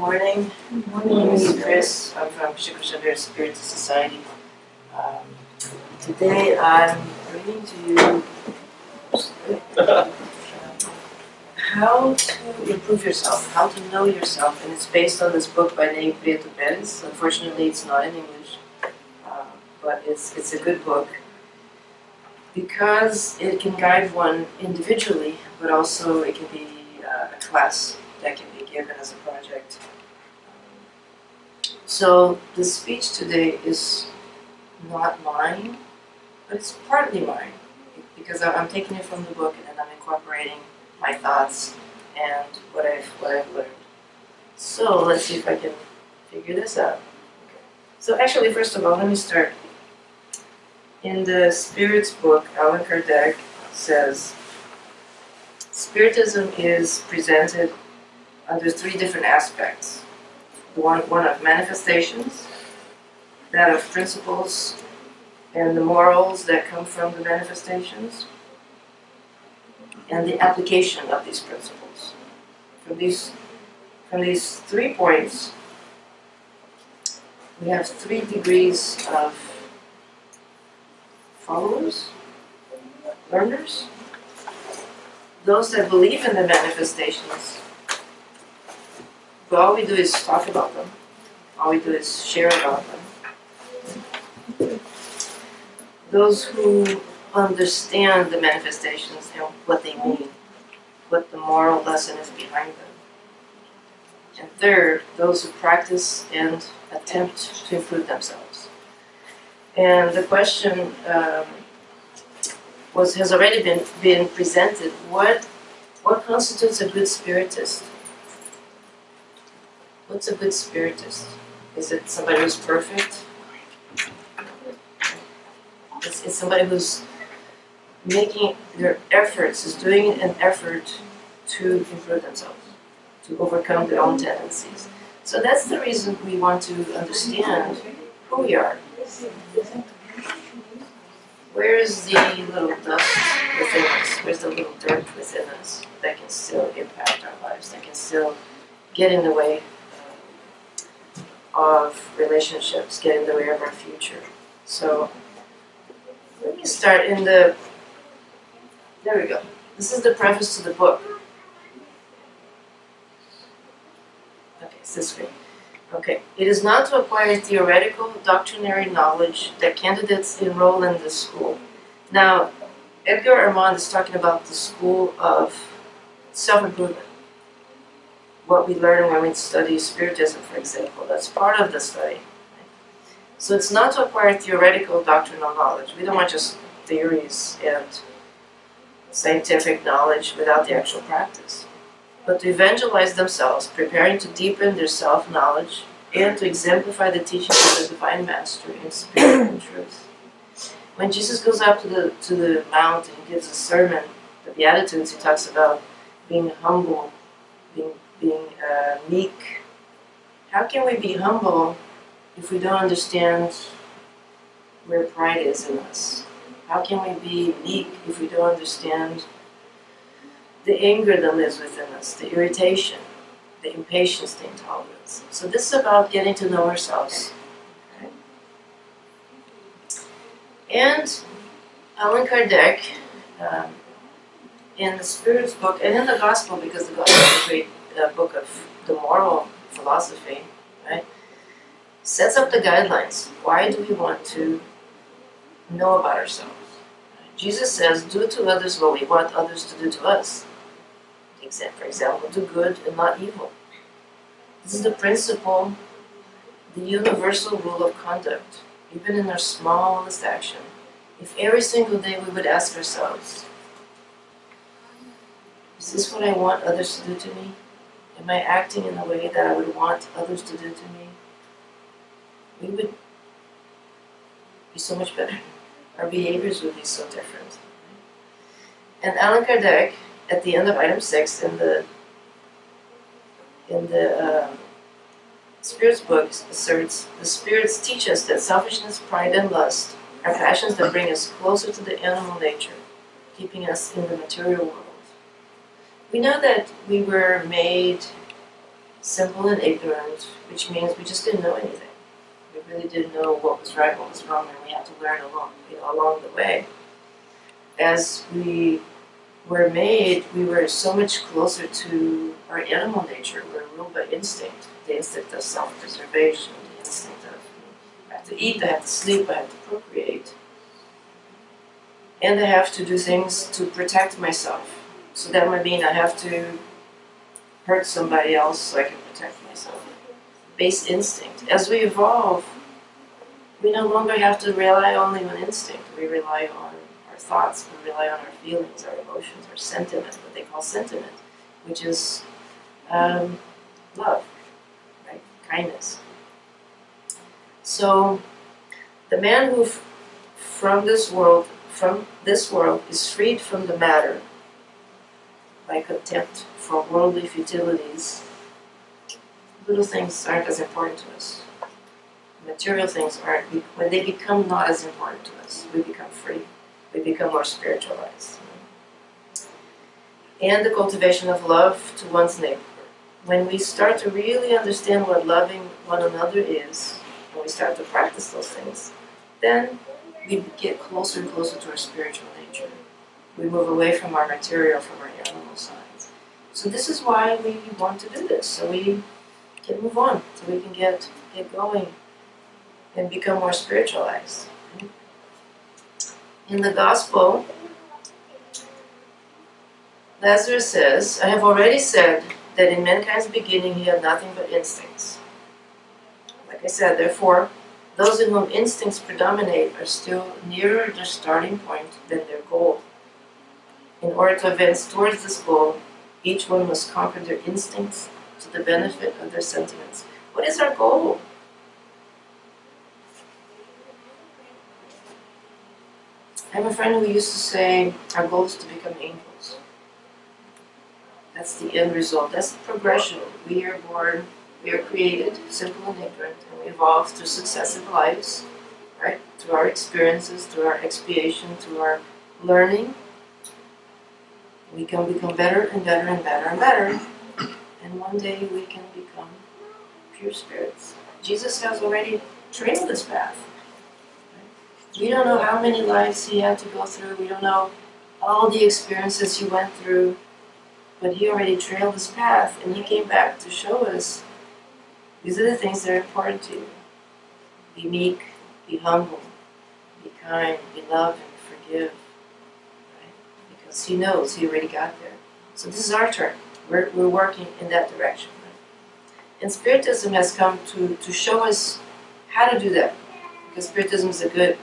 morning. My name is Cris. I'm from Chico Xavier Spiritist Society. Today I'm bringing to you how to improve yourself, how to know yourself, and it's based on this book by name Prieto Perez. Unfortunately, it's not in English, but it's a good book because it can guide one individually, but also it can be a class that can be given as a project. So the speech today is not mine, but it's partly mine because I'm taking it from the book and then I'm incorporating my thoughts and what I've learned. So let's see if I can figure this out. Okay. So actually, first of all, let me start. In the Spirits book, Allan Kardec says, Spiritism is presented under three different aspects. One of manifestations, that of principles, and the morals that come from the manifestations, and the application of these principles. From these 3 points, we have 3 degrees of followers, learners, those that believe in the manifestations, but all we do is talk about them. All we do is share about them. Those who understand the manifestations and what they mean, what the moral lesson is behind them. And third, those who practice and attempt to improve themselves. And the question has already been presented. What constitutes a good spiritist? What's a good spiritist? Is it somebody who's perfect? It's somebody who's making their efforts, is doing an effort to improve themselves, to overcome their own tendencies. So that's the reason we want to understand who we are. Where is the little dust within us? Where's the little dirt within us that can still impact our lives, that can still get in the way of relationships, get in the way of our future? So let me start in there we go. This is the preface to the book. Okay, it's this way. Okay, it is not to acquire theoretical, doctrinary knowledge that candidates enroll in this school. Now, Edgar Armand is talking about the school of self-improvement. What we learn when we study Spiritism, for example, that's part of the study. So it's not to acquire theoretical, doctrinal knowledge. We don't want just theories and scientific knowledge without the actual practice, but to evangelize themselves, preparing to deepen their self-knowledge and to exemplify the teachings of the Divine Master in spirit and truth. When Jesus goes up to the mount and gives a sermon, the Beatitudes, he talks about being humble, being meek. How can we be humble if we don't understand where pride is in us? How can we be meek if we don't understand the anger that lives within us, the irritation, the impatience, the intolerance? So this is about getting to know ourselves. Okay? And Allan Kardec, in the Spirits book, and in the Gospel, because the Gospel is a great book of the moral philosophy, right, sets up the guidelines. Why do we want to know about ourselves? Jesus says, do to others what we want others to do to us. For example, do good and not evil. This is the principle, the universal rule of conduct, even in our smallest action. If every single day we would ask ourselves, is this what I want others to do to me? Am I acting in the way that I would want others to do to me? We would be so much better. Our behaviors would be so different. And Allan Kardec, at the end of item 6 in the Spirits book, asserts, the Spirits teach us that selfishness, pride, and lust are passions that bring us closer to the animal nature, keeping us in the material world. We know that we were made simple and ignorant, which means we just didn't know anything. We really didn't know what was right, what was wrong, and we had to learn along the way. As we were made, we were so much closer to our animal nature. We were ruled by instinct, the instinct of self-preservation, the instinct of I have to eat, I have to sleep, I have to procreate. And I have to do things to protect myself. So that might mean I have to hurt somebody else so I can protect myself. Base instinct. As we evolve, we no longer have to rely only on instinct. We rely on our thoughts, we rely on our feelings, our emotions, our sentiment, what they call sentiment, which is love, right? Kindness. So the man who from this world is freed from the matter by contempt for worldly futilities. Little things aren't as important to us. Material things aren't. When they become not as important to us, we become free. We become more spiritualized. And the cultivation of love to one's neighbor. When we start to really understand what loving one another is, when we start to practice those things, then we get closer and closer to our spiritual nature. We move away from our material, from our animal sides. So this is why we want to do this, so we can move on, so we can get going and become more spiritualized. In the Gospel, Lazarus says, I have already said that in mankind's beginning he had nothing but instincts. Like I said, therefore, those in whom instincts predominate are still nearer their starting point than their goal. In order to advance towards this goal, each one must conquer their instincts to the benefit of their sentiments. What is our goal? I have a friend who used to say, our goal is to become angels. That's the end result. That's the progression. We are born, we are created, simple and ignorant, and we evolve through successive lives, right? Through our experiences, through our expiation, through our learning. We can become better and better and better and better. And one day we can become pure spirits. Jesus has already trailed this path. We don't know how many lives he had to go through. We don't know all the experiences he went through. But he already trailed this path, and he came back to show us these are the things that are important to you. Be meek, be humble, be kind, be loving, forgive. Right? Because he knows he already got there. So this is our turn. We're working in that direction. Right? And Spiritism has come to show us how to do that. Because Spiritism is a good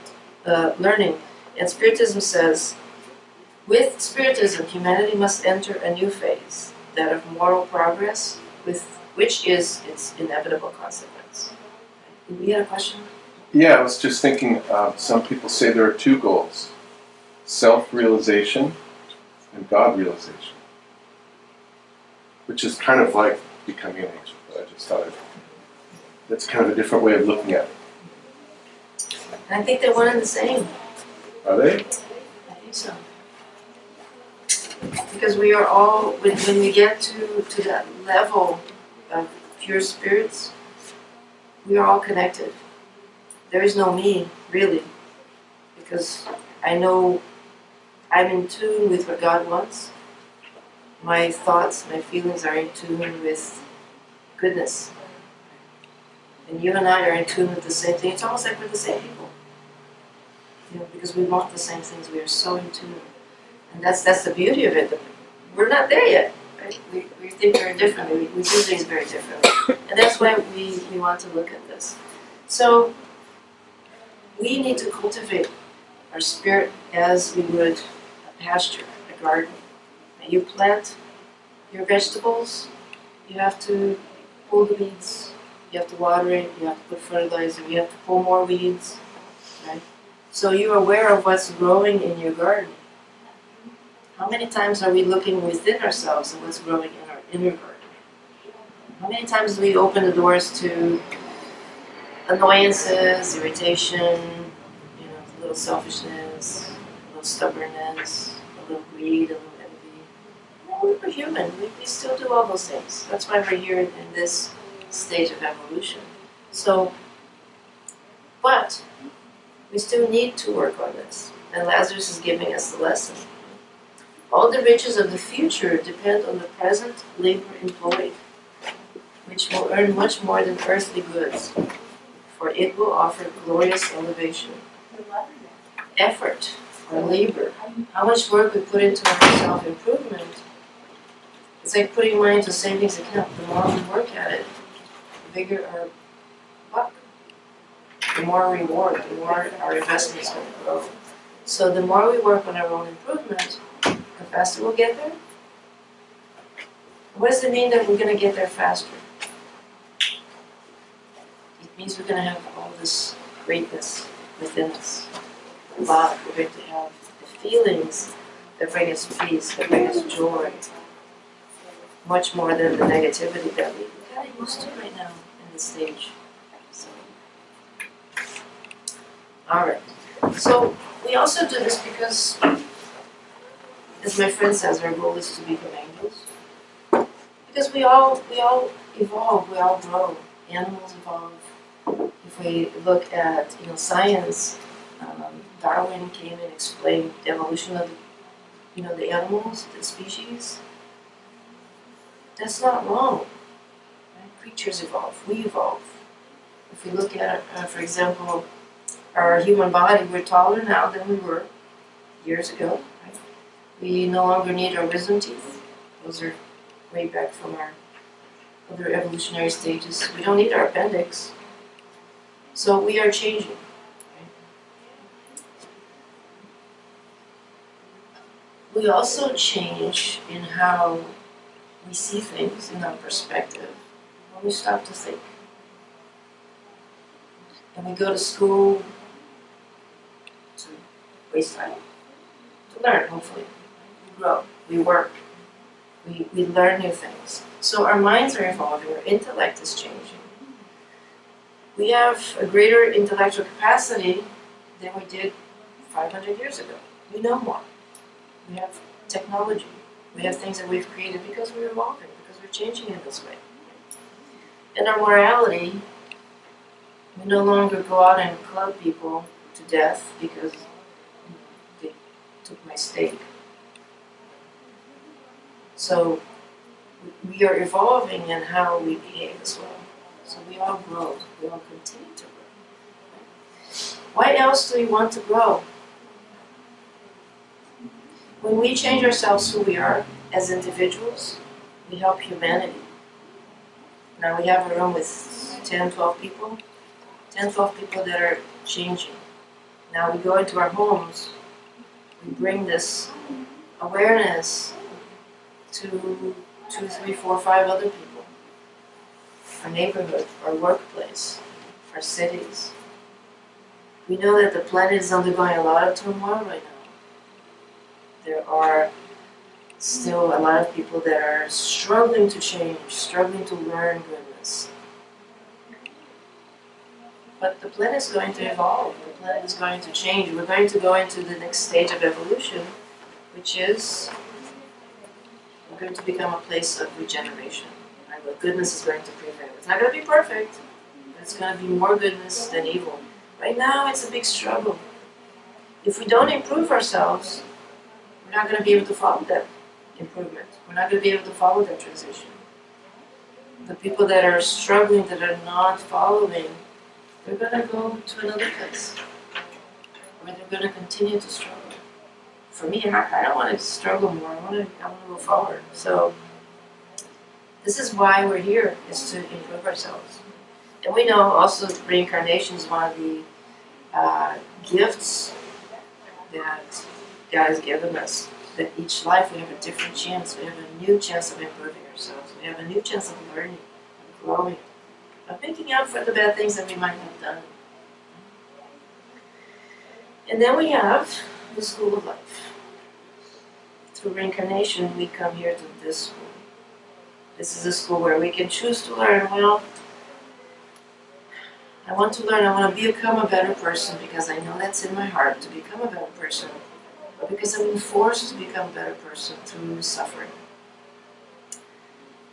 learning. And Spiritism says, with Spiritism, humanity must enter a new phase, that of moral progress, which is its inevitable consequence. Did we have a question? Yeah, I was just thinking, some people say there are two goals, self-realization and God-realization, which is kind of like becoming an angel, but I just thought that's kind of a different way of looking at it. I think they're one and the same. Are they? I think so. Because we are all, when we get to that level of pure spirits, we are all connected. There is no me, really, because I know I'm in tune with what God wants. My thoughts, my feelings are in tune with goodness. And you and I are in tune with the same thing. It's almost like we're the same people. You know, because we want the same things. We are so in tune. And that's the beauty of it. We're not there yet. Right? We think very differently. We do things very differently. And that's why we want to look at this. So we need to cultivate our spirit as we would a pasture, a garden. When you plant your vegetables, you have to pull the weeds, you have to water it, you have to put fertilizer, you have to pull more weeds. Right? So you're aware of what's growing in your garden. How many times are we looking within ourselves and what's growing in our inner garden? How many times do we open the doors to annoyances, irritation, a little selfishness, a little stubbornness, a little greed, a little envy? we're human. We still do all those things. That's why we're here in this stage of evolution. So, but we still need to work on this. And Lazarus is giving us the lesson. All the riches of the future depend on the present labor employed, which will earn much more than earthly goods, for it will offer glorious elevation. Effort or labor, how much work we put into our self-improvement, it's like putting money into a savings account. The more we work at it, the bigger our buck, the more reward, the more our investment is going to grow. So the more we work on our own improvement, the faster we'll get there. What does it mean that we're going to get there faster? It means we're going to have all this greatness within us. Love, we're going to have the feelings that bring us peace, that bring us joy, much more than the negativity that we kind of used to right now in this stage. So, all right. So we also do this because, as my friend says, our goal is to become angels. Because we all evolve, we all grow. Animals evolve. If we look at science, Darwin came and explained the evolution of the animals, the species. That's not wrong. Right? Creatures evolve. We evolve. If we look at, for example, our human body, we're taller now than we were years ago. Right? We no longer need our wisdom teeth. Those are way back from our other evolutionary stages. We don't need our appendix. So we are changing. Right? We also change in how we see things, in our perspective, when we stop to think. And we go to school to waste time, to learn, hopefully. We grow, we work, we learn new things. So our minds are evolving, our intellect is changing. We have a greater intellectual capacity than we did 500 years ago. We know more. We have technology. We have things that we've created because we're evolving, because we're changing in this way. In our morality, we no longer go out and club people to death because they took my steak. So we are evolving in how we behave as well. So we all grow. We all continue to grow. Why else do we want to grow? When we change ourselves who we are as individuals, we help humanity. Now we have a room with 10, 12 people. 10, 12 people that are changing. Now we go into our homes, we bring this awareness to 2, 3, 4, 5 other people. Our neighborhood, our workplace, our cities. We know that the planet is undergoing a lot of turmoil right now. There are still a lot of people that are struggling to change, struggling to learn goodness. But the planet is going to evolve, the planet is going to change. We're going to go into the next stage of evolution, which is we're going to become a place of regeneration. And where goodness is going to prevail. It's not going to be perfect, but it's going to be more goodness than evil. Right now, it's a big struggle. If we don't improve ourselves, we're not going to be able to follow that improvement. We're not going to be able to follow that transition. The people that are struggling, that are not following, they're going to go to another place. Or they're going to continue to struggle. For me, I don't want to struggle more. I want to go forward. So this is why we're here, is to improve ourselves. And we know also reincarnation is one of the gifts that God has given us. That each life we have a different chance. We have a new chance of improving ourselves. We have a new chance of learning, of growing, of making up for the bad things that we might have done. And then we have the school of life. Through reincarnation, we come here to this school. This is a school where we can choose to learn. Well, I want to learn, I want to become a better person because I know that's in my heart, to become a better person. But because I've been forced to become a better person through suffering.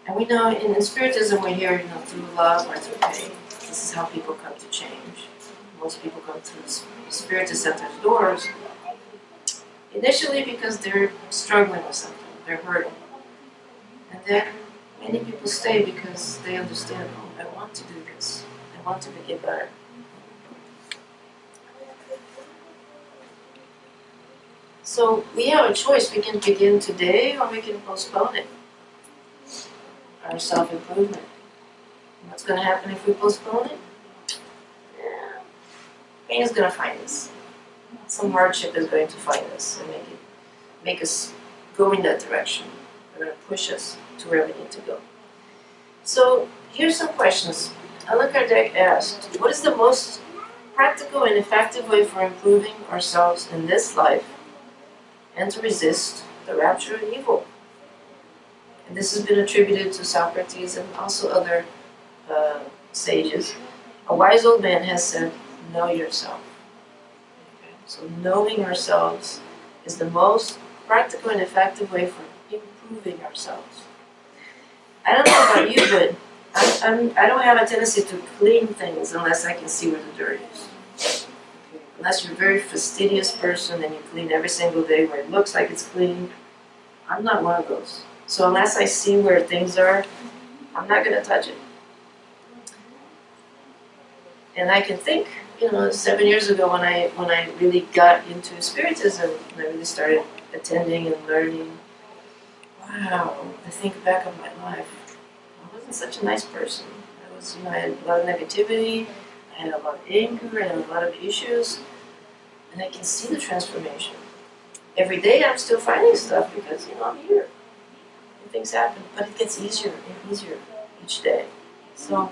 And we know in Spiritism we hear, through love or through pain. This is how people come to change. Most people come through the Spiritist Center's doors initially because they're struggling with something, they're hurting. And then many people stay because they understand, oh, I want to do this. I want to make it better. So we have a choice. We can begin today or we can postpone it. Our self-improvement. What's going to happen if we postpone it? Pain is going to find us. Some hardship is going to find us and make us go in that direction. They're going to push us to where we need to go. So here's some questions. Allan Kardec asked, what is the most practical and effective way for improving ourselves in this life and to resist the rapture of evil? And this has been attributed to Socrates and also other sages. A wise old man has said, know yourself. Okay? So knowing ourselves is the most practical and effective way for improving ourselves. I don't know about you, but I don't have a tendency to clean things unless I can see where the dirt is. Okay? Unless you're a very fastidious person and you clean every single day where it looks like it's clean, I'm not one of those. So unless I see where things are, I'm not going to touch it. And I can think, 7 years ago when I really got into Spiritism, and I really started attending and learning, wow, I think back on my life, I wasn't such a nice person. I had a lot of negativity, I had a lot of anger, I had a lot of issues, and I can see the transformation. Every day I'm still finding stuff because, I'm here. And things happen, but it gets easier and easier each day. So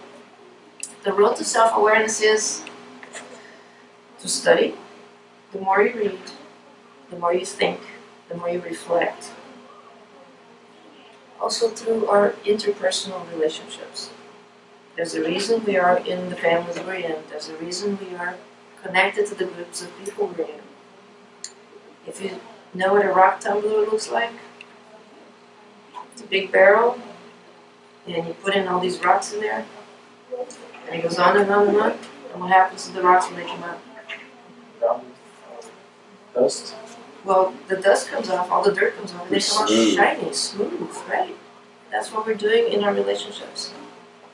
the road to self-awareness is to study. The more you read, the more you think, the more you reflect. Also through our interpersonal relationships. There's a reason we are in the families we're in. There's a reason we are connected to the groups of people we're in. If you know what a rock tumbler looks like, it's a big barrel, and you put in all these rocks in there, and it goes on and on and on. And what happens to the rocks when they come out? Dust? Well, the dust comes off, all the dirt comes off, and they come out shiny, smooth, right? That's what we're doing in our relationships.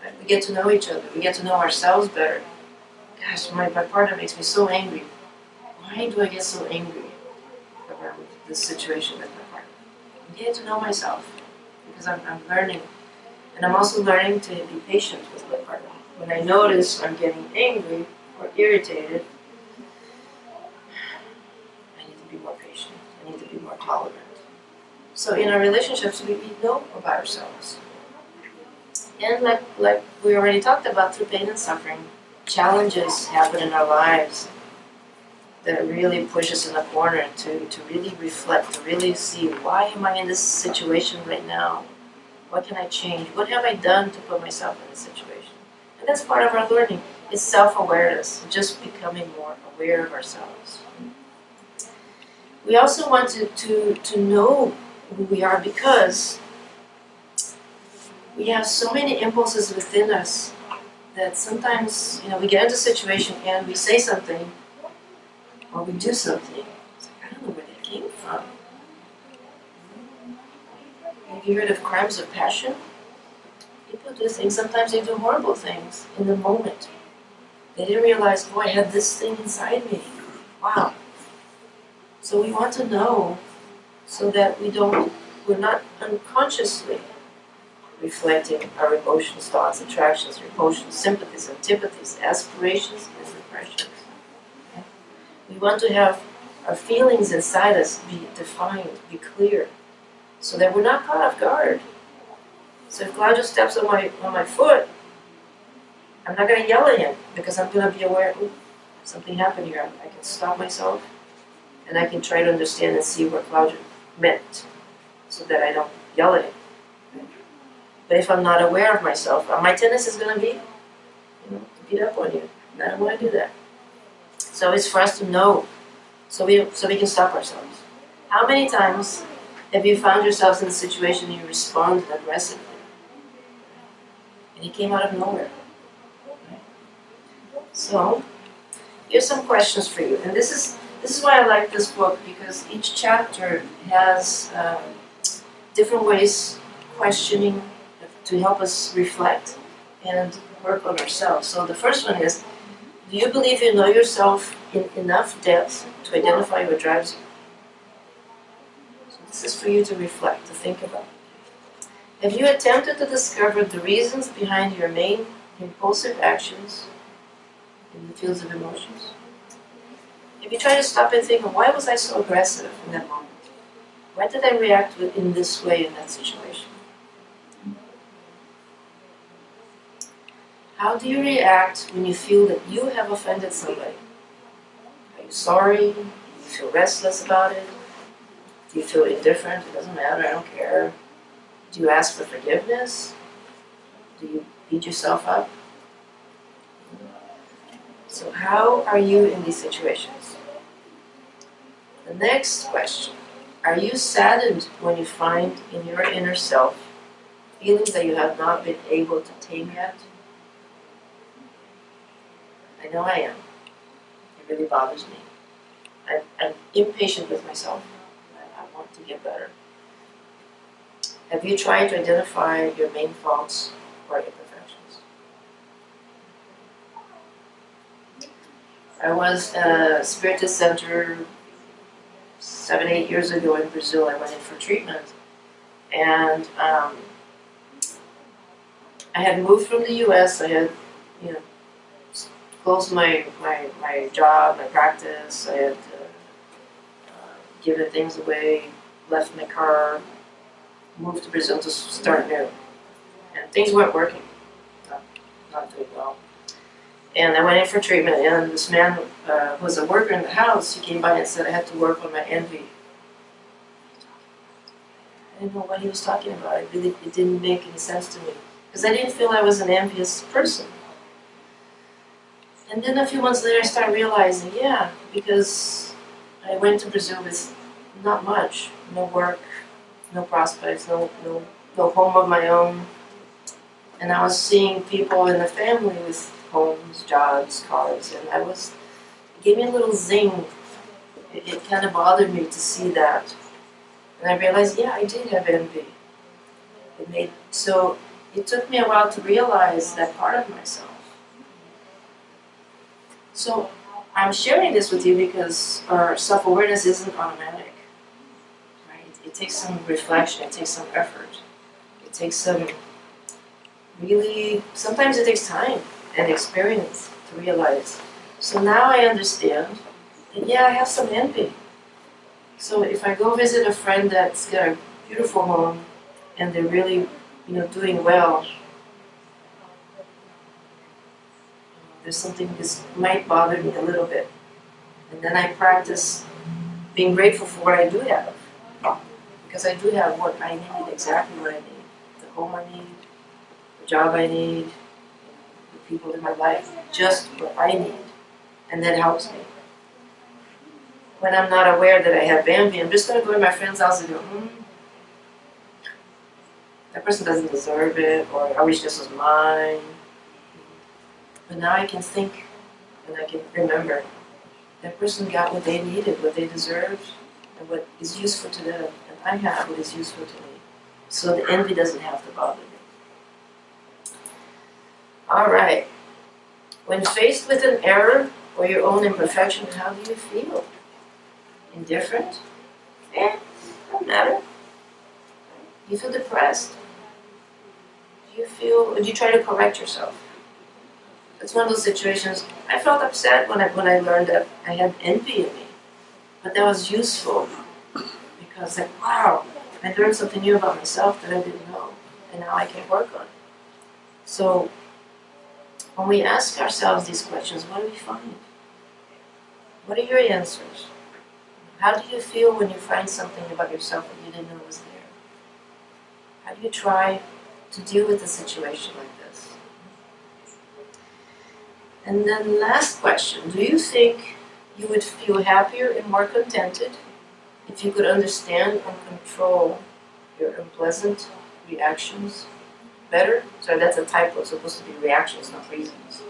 Right? We get to know each other. We get to know ourselves better. Gosh, my partner makes me so angry. Why do I get so angry around this situation with my partner? I'm getting to know myself because I'm learning. And I'm also learning to be patient with my partner. When I notice I'm getting angry or irritated, I need to be more patient. I need to be more tolerant. So in our relationships, we know about ourselves. And like we already talked about, through pain and suffering, challenges happen in our lives that really push us in a corner to really reflect, to really see, why am I in this situation right now? What can I change? What have I done to put myself in this situation? And that's part of our learning. It's self-awareness, just becoming more aware of ourselves. We also want to know who we are because we have so many impulses within us that sometimes, we get into a situation and we say something or we do something. It's like, I don't know where that came from. Have you heard of crimes of passion? People do things, sometimes they do horrible things in the moment. They didn't realize, I had this thing inside me. Wow. So we want to know so that we're not unconsciously reflecting our emotions, thoughts, attractions, repulsions, sympathies, antipathies, aspirations, and repressions. Okay? We want to have our feelings inside us be defined, be clear, so that we're not caught off guard. So if Claudio steps on my foot, I'm not going to yell at him because I'm going to be aware, something happened here. I can stop myself and I can try to understand and see what Claudio meant so that I don't yell at him. But if I'm not aware of myself, my tendency is going to be, to beat up on you. And I don't want to do that. So it's for us to know, so we can stop ourselves. How many times have you found yourselves in a situation and you responded aggressively? It came out of nowhere. Right? So, here's some questions for you. And this is why I like this book, because each chapter has different ways questioning to help us reflect and work on ourselves. So the first one is, do you believe you know yourself in enough depth to identify what drives you? So this is for you to reflect, to think about. Have you attempted to discover the reasons behind your main impulsive actions in the fields of emotions? If you try to stop and think, why was I so aggressive in that moment? Why did I react in this way in that situation? How do you react when you feel that you have offended somebody? Are you sorry? Do you feel restless about it? Do you feel indifferent? It doesn't matter, I don't care. Do you ask for forgiveness? Do you beat yourself up? So how are you in these situations? The next question. Are you saddened when you find in your inner self feelings that you have not been able to tame yet? I know I am. It really bothers me. I'm impatient with myself. I want to get better. Have you tried to identify your main faults or imperfections? I was at a Spiritist center 7-8 years ago in Brazil. I went in for treatment. And I had moved from the US. I had, closed my job, my practice. I had given things away, left my car, moved to Brazil to start new. And things weren't working, not doing well. And I went in for treatment, and this man who was a worker in the house, he came by and said I had to work on my envy. I didn't know what he was talking about. It didn't make any sense to me, because I didn't feel I was an envious person. And then a few months later I started realizing, yeah, because I went to Brazil with not much, no work, no prospects, no home of my own. And I was seeing people in the family with homes, jobs, cars, and it gave me a little zing. It kind of bothered me to see that. And I realized, yeah, I did have envy. So it took me a while to realize that part of myself. So I'm sharing this with you because our self-awareness isn't automatic. Right? It takes some reflection, it takes some effort. It takes sometimes it takes time and experience to realize. So now I understand that, yeah, I have some envy. So if I go visit a friend that's got a beautiful home and they're really, doing well, there's something that might bother me a little bit. And then I practice being grateful for what I do have. Because I do have what I need, exactly what I need. The home I need, the job I need, the people in my life, just what I need. And that helps me. When I'm not aware that I have envy, I'm just going to go to my friend's house and go, that person doesn't deserve it, or I wish this was mine. But now I can think, and I can remember, that person got what they needed, what they deserved, and what is useful to them. And I have what is useful to me. So the envy doesn't have to bother me. All right. When faced with an error or your own imperfection, how do you feel? Indifferent? Doesn't matter. Do you feel depressed? Do you try to correct yourself? It's one of those situations. I felt upset when I learned that I had envy in me, but that was useful because, wow, I learned something new about myself that I didn't know, and now I can work on it. So, when we ask ourselves these questions, what do we find? What are your answers? How do you feel when you find something about yourself that you didn't know was there? How do you try to deal with a situation like this? And then last question, do you think you would feel happier and more contented if you could understand and control your unpleasant reactions better? Sorry, that's a typo. It's supposed to be reactions, not reasons.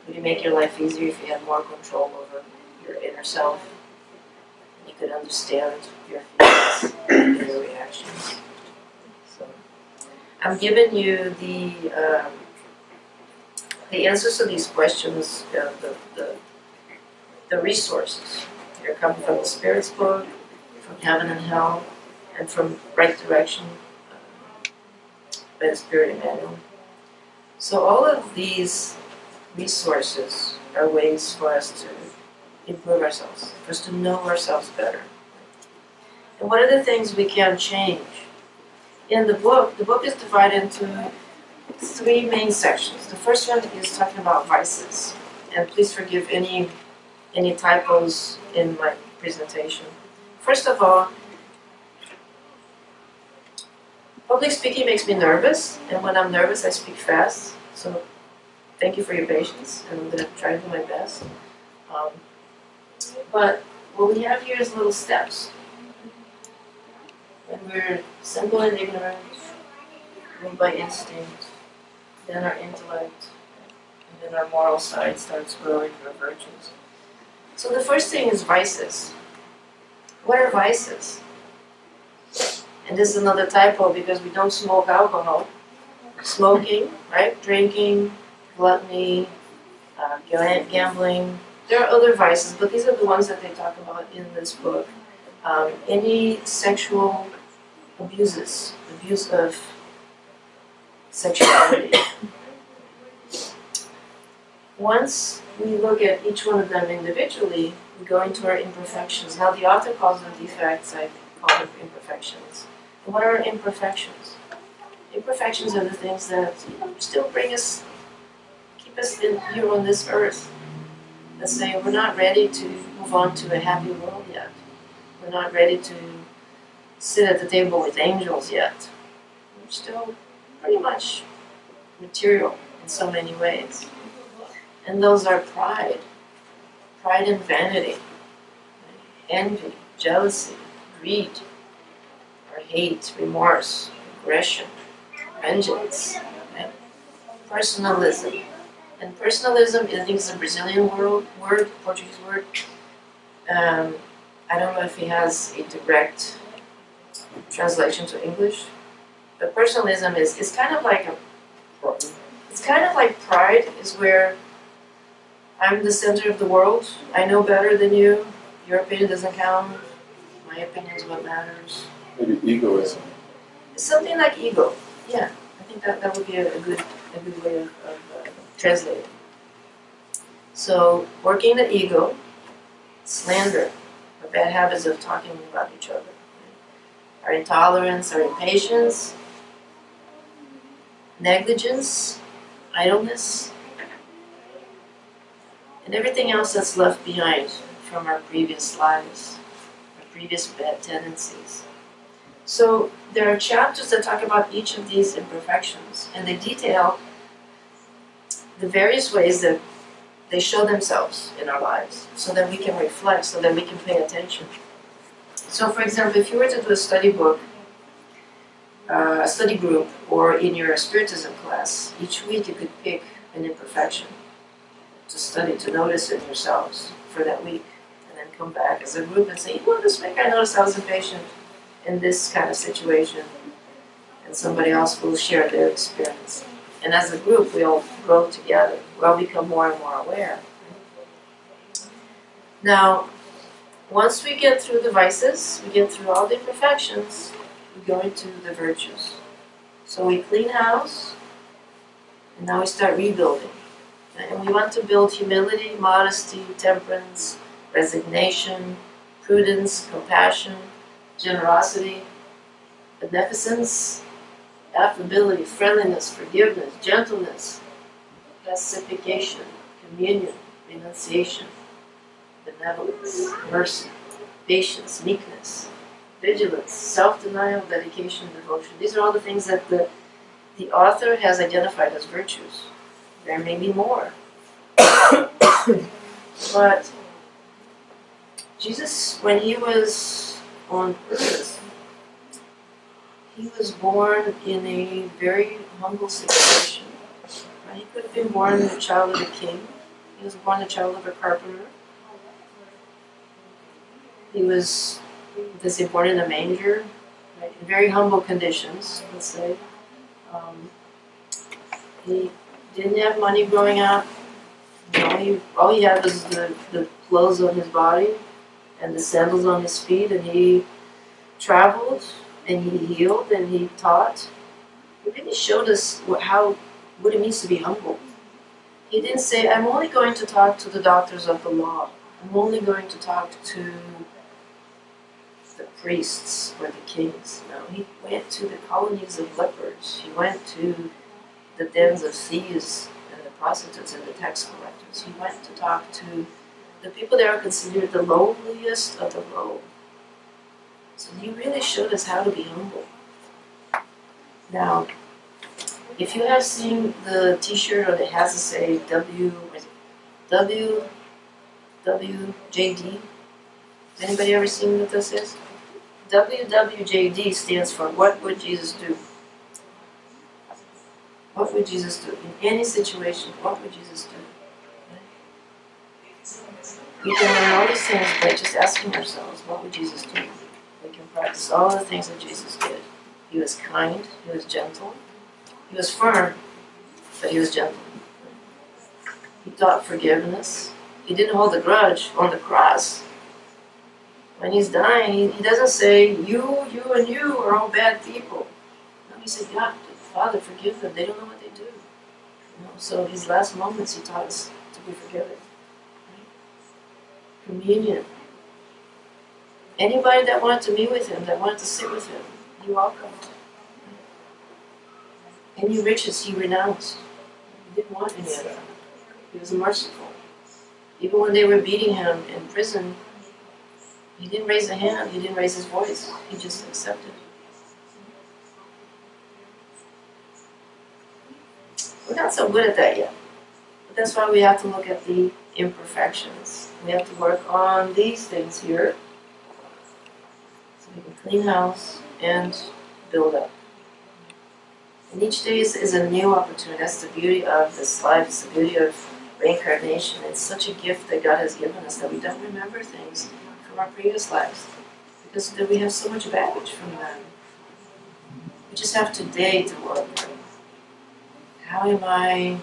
Would it make your life easier if you had more control over your inner self? And you could understand your feelings and your reactions. So, I'm giving you the answers to these questions, the resources. They're coming from the Spirit's book, from Heaven and Hell, and from Right Direction by the Spirit Emmanuel. So all of these resources are ways for us to improve ourselves, for us to know ourselves better. And what are the things we can change? In the book is divided into 3 main sections. The first one is talking about vices. And please forgive any typos in my presentation. First of all, public speaking makes me nervous, and when I'm nervous I speak fast. So thank you for your patience, and I'm going to try to do my best. But what we have here is little steps. When we're simple and ignorant, ruled by instinct, then our intellect, and then our moral side starts growing through our virtues. So the first thing is vices. What are vices? And this is another typo because we don't smoke alcohol. Smoking, right? Drinking, gluttony, gambling. There are other vices, but these are the ones that they talk about in this book. Any sexual abuse of sexuality. Once we look at each one of them individually, we go into our imperfections. Now the author calls them defects, I call them imperfections. And what are imperfections? Imperfections are the things that still keep us here on this earth. Let's say we're not ready to move on to a happy world yet. We're not ready to sit at the table with angels yet. We're still pretty much material in so many ways. And those are pride and vanity, envy, jealousy, greed, or hate, remorse, aggression, vengeance, right? Personalism. And personalism, I think, is a Brazilian word, Portuguese word. I don't know if it has a direct translation to English, but personalism is kind of like pride is where I'm the center of the world. I know better than you. Your opinion doesn't count. My opinion is what matters. Maybe egoism. It's something like ego. Yeah, I think that would be a good way of translating. So, working the ego, slander, the bad habits of talking about each other, our intolerance, our impatience, negligence, idleness, and everything else that's left behind from our previous lives, our previous bad tendencies. So there are chapters that talk about each of these imperfections, and they detail the various ways that they show themselves in our lives, so that we can reflect, so that we can pay attention. So for example, if you were to do a study book, a study group, or in your Spiritism class, each week you could pick an imperfection to study, to notice in yourselves for that week, and then come back as a group and say, you know, this week I noticed I was impatient in this kind of situation, and somebody else will share their experience. And as a group, we all grow together. We all become more and more aware. Now, once we get through the vices, we get through all the imperfections, we go into the virtues. So we clean house, and now we start rebuilding. And we want to build humility, modesty, temperance, resignation, prudence, compassion, generosity, beneficence, affability, friendliness, forgiveness, gentleness, pacification, communion, renunciation, benevolence, mercy, patience, meekness, vigilance, self-denial, dedication, devotion. These are all the things that the author has identified as virtues. There may be more. But Jesus, when he was on purpose. He was born in a very humble situation. Right? He could have been born the child of a king. He was born the child of a carpenter. He was, born in a manger, right? In very humble conditions, let's say. He didn't have money growing up. All he had was the clothes on his body and the sandals on his feet, and he traveled and he healed and he taught. He really showed us what it means to be humble. He didn't say, I'm only going to talk to the doctors of the law. I'm only going to talk to the priests or the kings. No, he went to the colonies of lepers. He went to the dens of thieves and the prostitutes and the tax collectors. He went to talk to the people that are considered the lowliest of the low. So he really showed us how to be humble. Now, if you have seen the t-shirt or it has to say WWJD, has anybody ever seen what this is? WWJD stands for What Would Jesus Do? What would Jesus do? In any situation, what would Jesus do? We can learn all these things by just asking ourselves, what would Jesus do? We can practice all the things that Jesus did. He was kind, he was gentle, he was firm, but he was gentle. He taught forgiveness. He didn't hold a grudge on the cross. When he's dying, he doesn't say, you, and you are all bad people. No, he said, God, Father, forgive them. They don't know what they do. So his last moments, he taught us to be forgiven. Right? Communion. Anybody that wanted to meet with him, that wanted to sit with him, he welcomed. Any riches he renounced. He didn't want any of that. He was merciful. Even when they were beating him in prison, he didn't raise a hand, he didn't raise his voice. He just accepted. We're not so good at that yet. But that's why we have to look at the imperfections. We have to work on these things here. So we can clean house and build up. And each day is a new opportunity. That's the beauty of this life. It's the beauty of reincarnation. It's such a gift that God has given us that we don't remember things from our previous lives. Because we have so much baggage from them. We just have today to work. How am I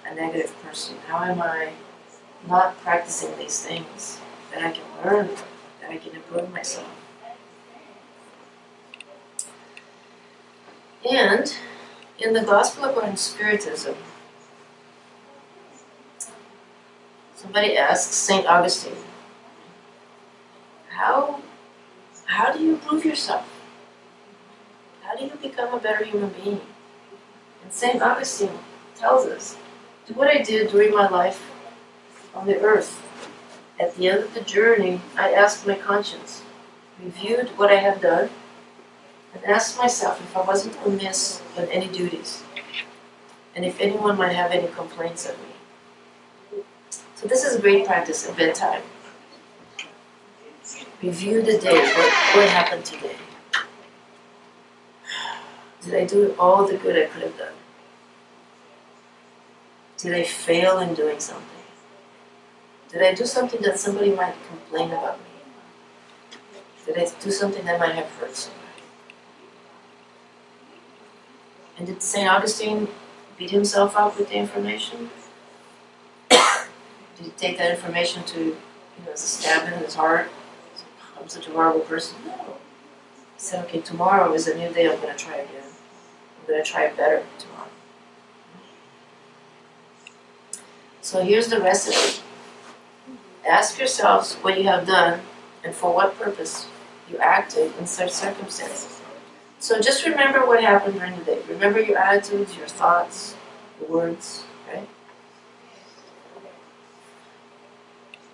a negative person? How am I not practicing these things that I can learn, that I can improve myself? And in the Gospel according to Spiritism, somebody asks St. Augustine, how do you improve yourself? How do you become a better human being? And St. Augustine tells us, do what I did during my life on the earth. At the end of the journey, I asked my conscience, reviewed what I had done, and asked myself if I wasn't amiss in any duties, and if anyone might have any complaints of me. So this is a great practice at bedtime. Review the day, what happened today? Did I do all the good I could have done? Did I fail in doing something? Did I do something that somebody might complain about me? Did I do something that might have hurt somebody? And did St. Augustine beat himself up with the information? Did he take that information to, as a stab in his heart? I'm such a horrible person. No. He said, okay, tomorrow is a new day, I'm going to try again. I'm going to try better tomorrow. So here's the recipe. Ask yourselves what you have done and for what purpose you acted in such circumstances. So just remember what happened during the day. Remember your attitudes, your thoughts, your words, right?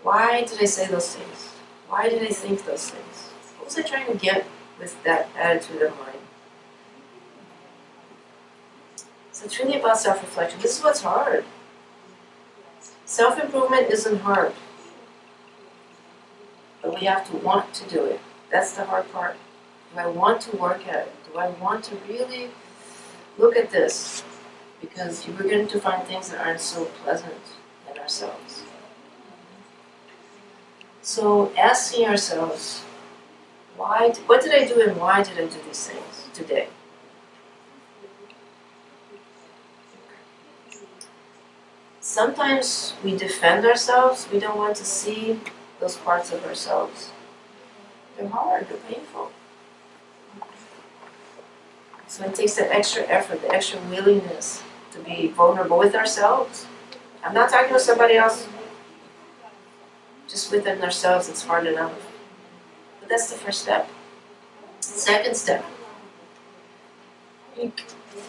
Why did I say those things? Why did I think those things? What was I trying to get with that attitude of mine? So it's really about self-reflection. This is what's hard. Self-improvement isn't hard. But we have to want to do it. That's the hard part. Do I want to work at it? Do I want to really look at this? Because we're going to find things that aren't so pleasant in ourselves. So asking ourselves, what did I do and why did I do these things today? Sometimes we defend ourselves. We don't want to see those parts of ourselves. They're hard, they're painful. So it takes that extra effort, the extra willingness to be vulnerable with ourselves. I'm not talking with somebody else. Just within ourselves, it's hard enough. But that's the first step. Second step.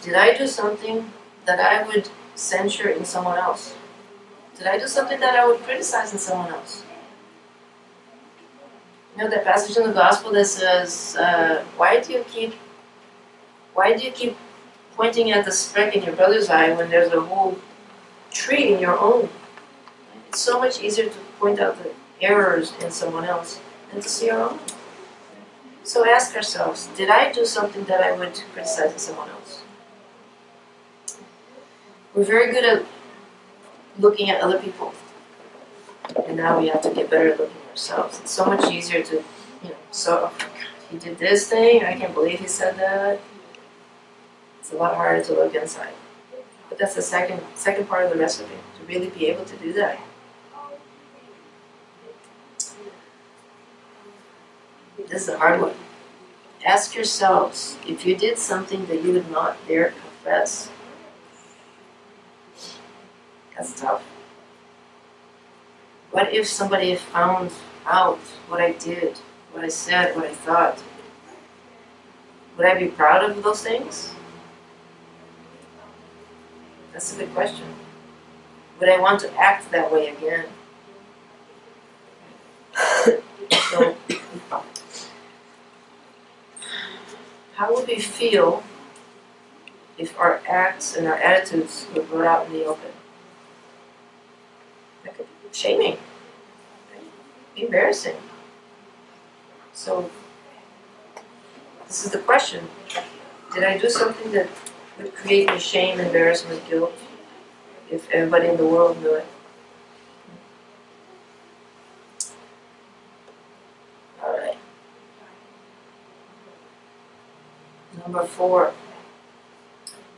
Did I do something that I would censure in someone else? Did I do something that I would criticize in someone else? You know that passage in the gospel that says, why do you keep pointing at the speck in your brother's eye when there's a whole tree in your own? It's so much easier to point out the errors in someone else than to see our own. So ask ourselves, did I do something that I would criticize in someone else? We're very good at looking at other people. And now we have to get better at looking at ourselves. It's so much easier to, so he did this thing, I can't believe he said that. It's a lot harder to look inside. But that's the second part of the recipe, to really be able to do that. This is a hard one. Ask yourselves if you did something that you would not dare confess. That's tough. What if somebody found out what I did, what I said, what I thought? Would I be proud of those things? That's a good question. Would I want to act that way again? So, how would we feel if our acts and our attitudes were brought out in the open? That could be shaming, right? Embarrassing. So, this is the question. Did I do something that would create me shame, embarrassment, guilt, if everybody in the world knew it? All right. Number 4.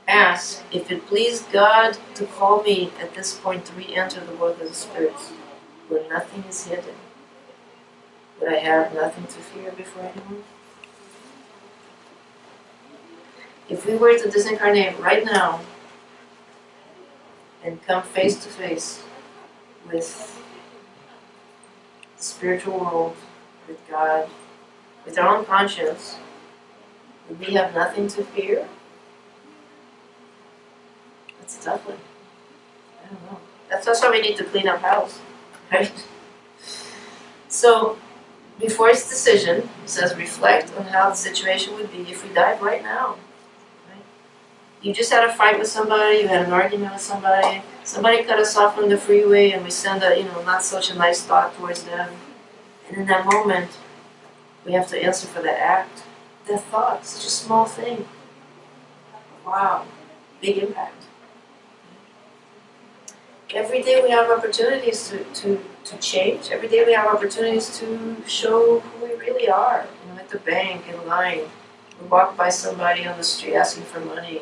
Ask if it pleased God to call me at this point to re-enter the world of the spirits, where nothing is hidden. Would I have nothing to fear before anyone? If we were to disincarnate right now and come face to face with the spiritual world, with God, with our own conscience, would we have nothing to fear? That's a tough one. I don't know. That's why we need to clean up house, right? So, before its decision, it says reflect on how the situation would be if we died right now. Right? You just had a fight with somebody, you had an argument with somebody cut us off on the freeway and we send a, not such a nice thought towards them. And in that moment, we have to answer for that act, that thought, such a small thing. Wow, big impact. Every day we have opportunities to change. Every day we have opportunities to show who we really are. At the bank, in line, we walk by somebody on the street asking for money.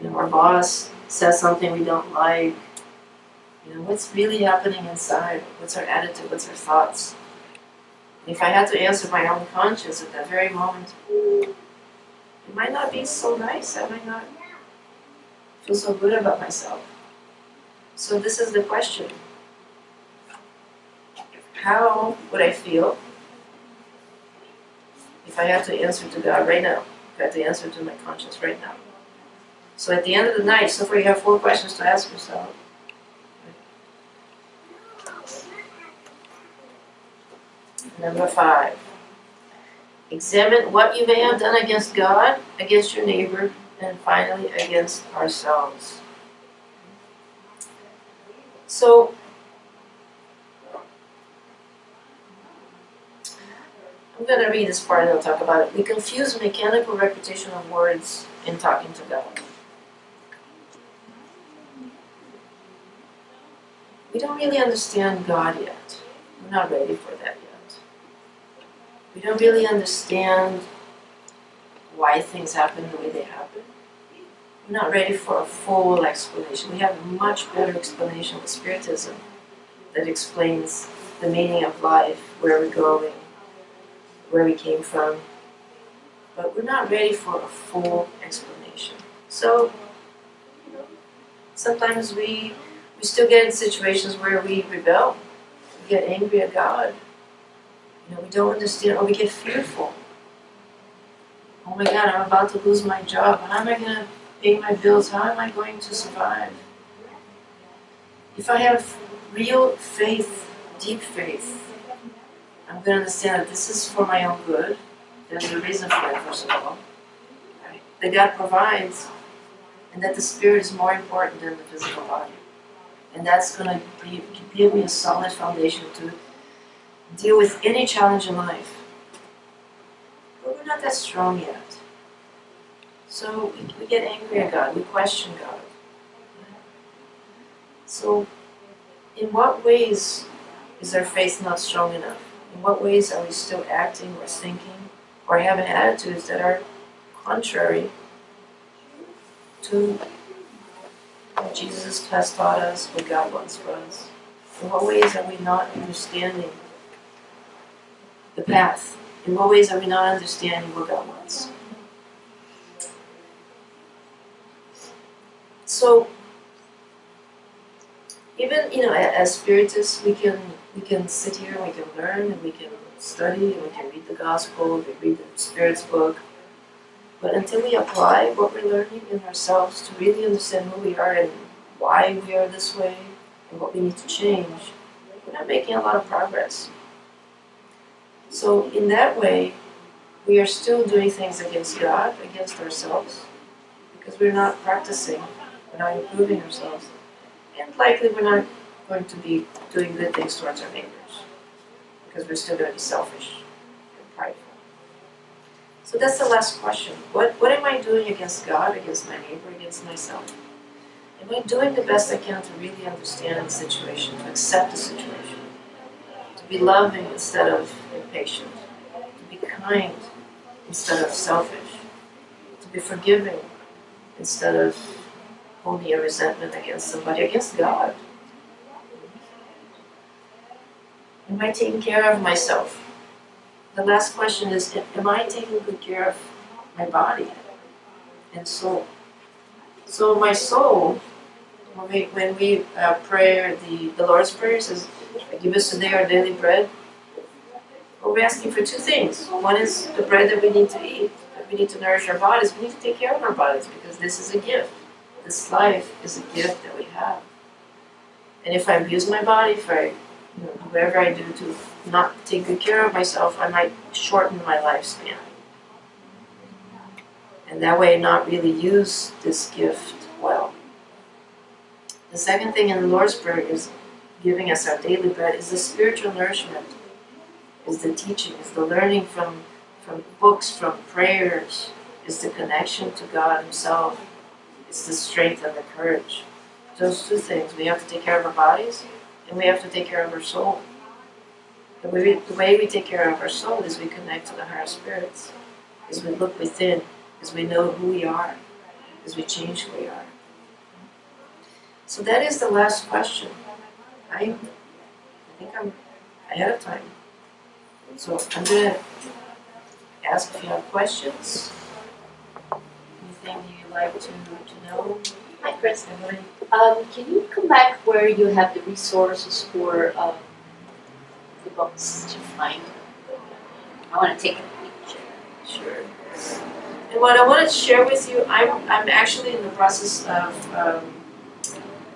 Our boss says something we don't like. What's really happening inside? What's our attitude? What's our thoughts? If I had to answer my own conscience at that very moment, it might not be so nice. I might not feel so good about myself. So this is the question. How would I feel if I had to answer to God right now? If I had to answer to my conscience right now? So at the end of the night, so far you have 4 questions to ask yourself. Number 5. Examine what you may have done against God, against your neighbor, and finally against ourselves. So, I'm going to read this part and I'll talk about it. We confuse mechanical repetition of words in talking to God. We don't really understand God yet. We're not ready for that yet. We don't really understand why things happen the way they happen. We're not ready for a full explanation. We have a much better explanation with Spiritism that explains the meaning of life, where we're going, where we came from. But we're not ready for a full explanation. So, sometimes we still get in situations where we rebel, we get angry at God. We don't understand, or we get fearful. Oh my God, I'm about to lose my job. How am I going to pay my bills? How am I going to survive? If I have real faith, deep faith, I'm going to understand that this is for my own good. There's a reason for it, first of all. Right? That God provides, and that the spirit is more important than the physical body. And that's going to give me a solid foundation to deal with any challenge in life. But we're not that strong yet. So we get angry at God, we question God. So in what ways is our faith not strong enough? In what ways are we still acting or thinking or having attitudes that are contrary to what Jesus has taught us, what God wants for us? In what ways are we not understanding the path? In what ways are we not understanding what God wants? So, even as Spiritists, we can sit here and we can learn and we can study and we can read the Gospel, we can read the Spirit's book. But until we apply what we're learning in ourselves to really understand who we are and why we are this way and what we need to change, we're not making a lot of progress. So in that way, we are still doing things against God, against ourselves, because we're not practicing, we're not improving ourselves, and likely we're not going to be doing good things towards our neighbors, because we're still going to be selfish and prideful. So that's the last question. What am I doing against God, against my neighbor, against myself? Am I doing the best I can to really understand the situation, to accept the situation, to be loving instead of impatient, to be kind instead of selfish, to be forgiving instead of holding a resentment against somebody, against God? Am I taking care of myself? The last question is, am I taking good care of my body and soul? So my soul, when we pray the Lord's Prayer, says, give us today our daily bread, well, we're asking for two things. One is the bread that we need to eat, that we need to nourish our bodies. We need to take care of our bodies because this is a gift. This life is a gift that we have. And if I abuse my body, if I whatever I do to not take good care of myself, I might shorten my lifespan. And that way not really use this gift well. The second thing in the Lord's Prayer is giving us our daily bread, is the spiritual nourishment, is the teaching, is the learning from books, from prayers, is the connection to God Himself, it's the strength and the courage. Those two things. We have to take care of our bodies, and we have to take care of our soul. The way we take care of our soul is we connect to the higher spirits, is we look within, is we know who we are, is we change who we are. So that is the last question. I think I'm ahead of time. So I'm going to ask if you have questions. Anything you'd like to know? Hi, Cris. Can you come back where you have the resources for the books to find? I want to take a picture. Sure. And what I want to share with you, I'm actually in the process of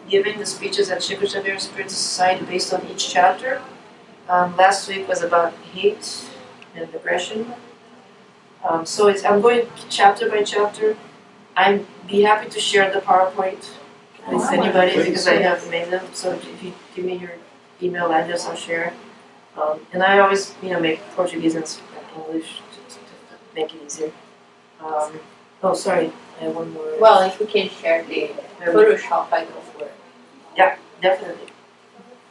giving the speeches at Chico Xavier Spiritist Society based on each chapter. Last week was about hate and depression. So I'm going chapter by chapter. I'd be happy to share the PowerPoint with anybody because I have made them. So if you give me your email address, I'll share. And I always, make Portuguese and English to make it easier. Oh, sorry, I have one more. Well, if we can share the Photoshop, I go for it. Definitely.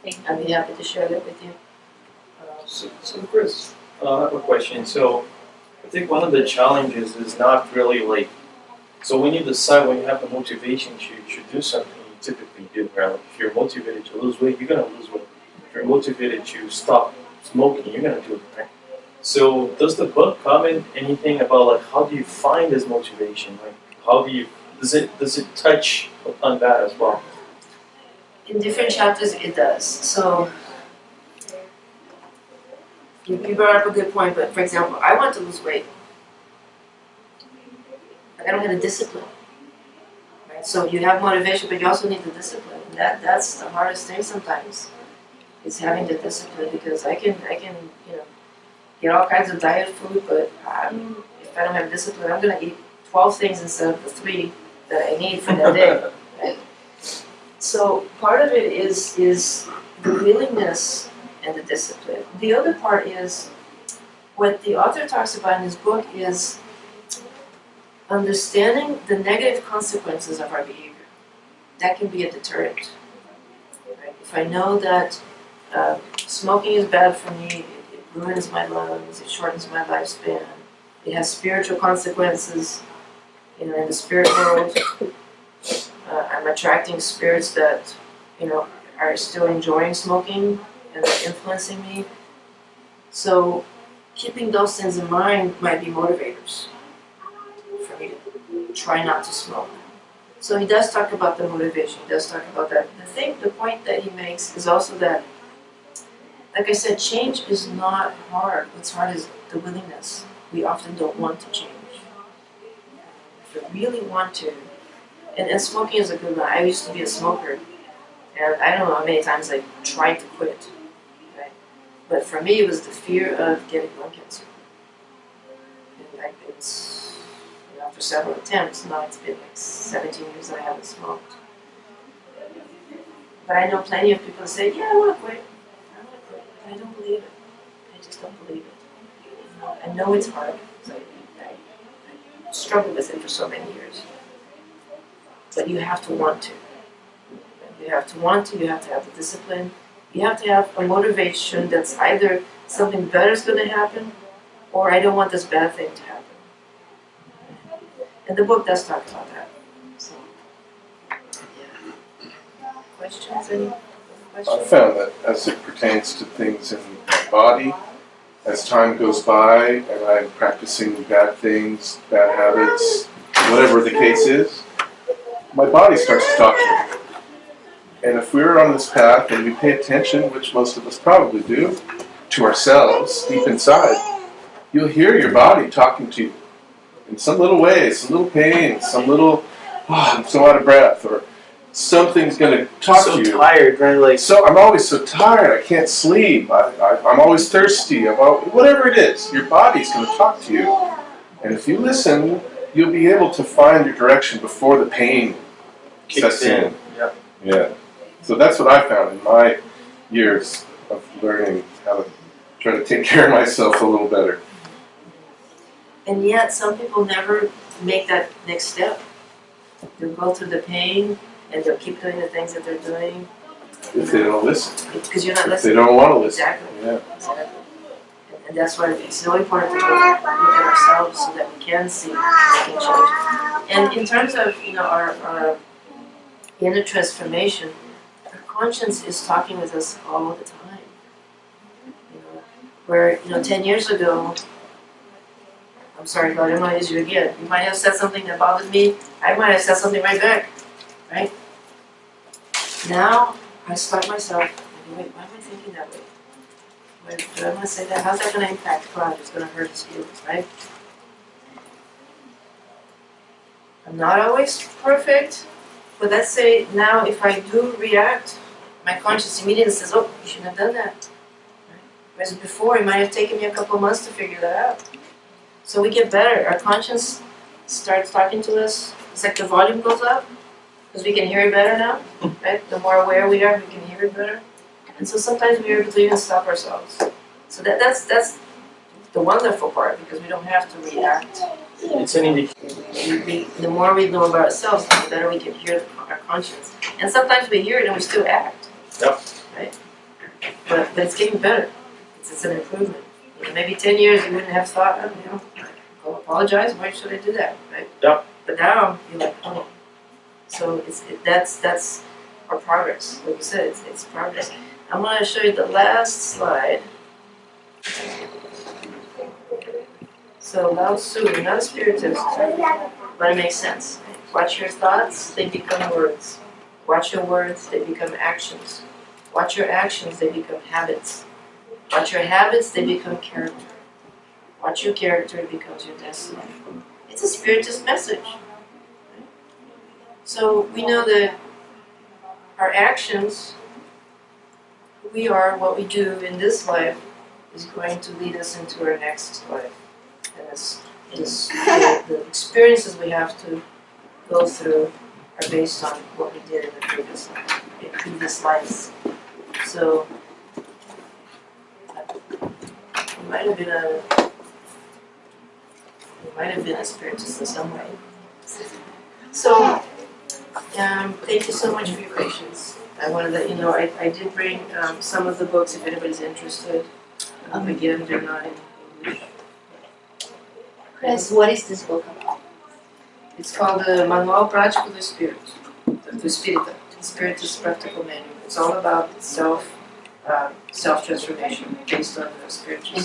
Thank you. I'd be happy to share that with you. So Chris, I have a question. So I think one of the challenges is not really like, so when you decide, when you have the motivation to do something, you typically do, right? Like if you're motivated to lose weight, you're gonna lose weight. If you're motivated to stop smoking, you're gonna do it, right? So does the book comment anything about like how do you find this motivation? Like how do you, does it touch upon that as well? In different chapters, it does. So you brought up a good point, but for example, I want to lose weight. But I don't have the discipline. Right? So you have motivation, but you also need the discipline. That's the hardest thing sometimes, is having the discipline, because I can get all kinds of diet food, but if I don't have discipline, I'm gonna eat 12 things instead of the 3 that I need for that day. Right? So part of it is the willingness and the discipline. The other part is what the author talks about in his book is understanding the negative consequences of our behavior. That can be a deterrent. Right? If I know that smoking is bad for me, it ruins my lungs, it shortens my lifespan, it has spiritual consequences, in the spirit world. I'm attracting spirits that, are still enjoying smoking and are influencing me. So keeping those things in mind might be motivators for me to try not to smoke. So he does talk about the motivation, he does talk about that. The point that he makes is also that, like I said, change is not hard. What's hard is the willingness. We often don't want to change. If we really want to, and smoking is a good one. I used to be a smoker, and I don't know how many times I tried to quit, right? But for me, it was the fear of getting lung cancer. And it's, after several attempts, now it's been like 17 years that I haven't smoked. But I know plenty of people say, yeah, I want to quit. But I don't believe it. I just don't believe it. I know it's hard, because I struggled with it for so many years. But you have to want to. You have to want to, you have to have the discipline. You have to have a motivation that's either something better is going to happen, or I don't want this bad thing to happen. And the book does talk about that. So, yeah. Questions? Any other I questions? found that as it pertains to things in my body, as time goes by and I'm practicing bad things, bad habits, whatever the case is, my body starts to talk to me. And if we're on this path and we pay attention, which most of us probably do, to ourselves deep inside, you'll hear your body talking to you in some little way, some little pain, some little, I'm so out of breath, or something's going to talk to you. So tired, right? Like, So I'm always so tired, I can't sleep, I'm always thirsty, whatever it is, your body's going to talk to you. And if you listen, you'll be able to find your direction before the pain sets in. Yeah. So that's what I found in my years of learning how to try to take care of myself a little better. And yet, some people never make that next step. They'll go through the pain, and they'll keep doing the things that they're doing. If they don't listen. Because you're not If listening. they don't want to listen. Exactly. Yeah. Exactly. And that's why it's so important to look at ourselves so that we can see making change. And in terms of our inner transformation, our conscience is talking with us all the time. Where 10 years ago, I'm sorry, God, I might use you again. You might have said something that bothered me. I might have said something right back, right? Now I start myself. Wait, why am I thinking that way? Wait, do I want to say that? How's that going to impact God? It's going to hurt his feelings, right? I'm not always perfect, but let's say now if I do react, my conscience immediately says, "Oh, you shouldn't have done that." Right? Whereas before, it might have taken me a couple of months to figure that out. So we get better. Our conscience starts talking to us. It's like the volume goes up because we can hear it better now, right? The more aware we are, we can hear it better. And so sometimes we're able to even stop ourselves. So that's the wonderful part, because we don't have to react. It's an indication. The more we know about ourselves, the better we can hear our conscience. And sometimes we hear it and we still act. Yep. Right? But it's getting better. It's an improvement. You know, maybe 10 years you wouldn't have thought, oh, you know, go apologize, why should I do that? Right? Yep. But now you're like, oh. So that's our progress. Like you said, it's progress. I'm going to show you the last slide. So Lao Tzu, not a spiritist, but it makes sense. Watch your thoughts, they become words. Watch your words, they become actions. Watch your actions, they become habits. Watch your habits, they become character. Watch your character, it becomes your destiny. It's a spiritist message. So we know that our actions, who we are, what we do in this life, is going to lead us into our next life. And the experiences we have to go through are based on what we did in the previous life, in previous lives. So you might have been a spiritist in some way. So thank you so much for your patience. I wanted to let you know I did bring some of the books if anybody's interested. Again, they're not in English. Cris, what is this book about? It's called the Manual Prático do Espírito, do Espírita, Spiritist Practical Manual. It's all about self-transformation based on the spiritual.